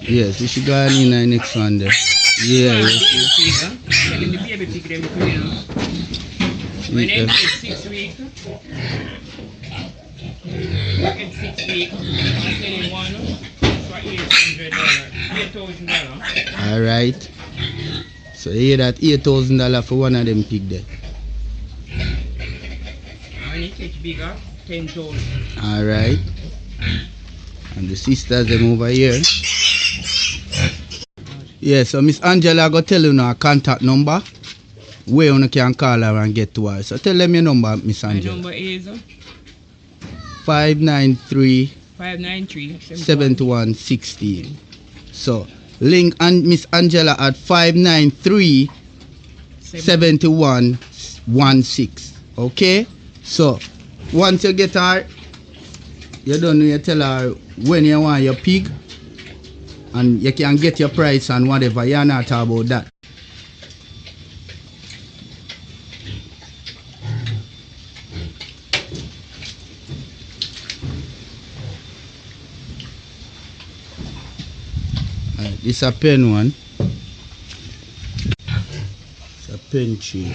Yes, we should go on in the next one there. Yeah, The yes. baby pig them too, you know. When they get 6 weeks, it's 6 weeks, I'm selling one for $800. $8,000. Alright. So you hear that $8,000 for one of them pig there. When it gets bigger, 10,000. Alright. And the sisters them over here. Yeah, so Miss Angela go tell you now her contact number where you can call her and get to her. So tell them your number, Miss Angela. My number is 593 7116. So link and Miss Angela at 593 7116. Okay? So once you get her, you don't know, you tell her when you want your pig and you can get your price and whatever. You're not talking about that. This is a pen one. It's a pen tree.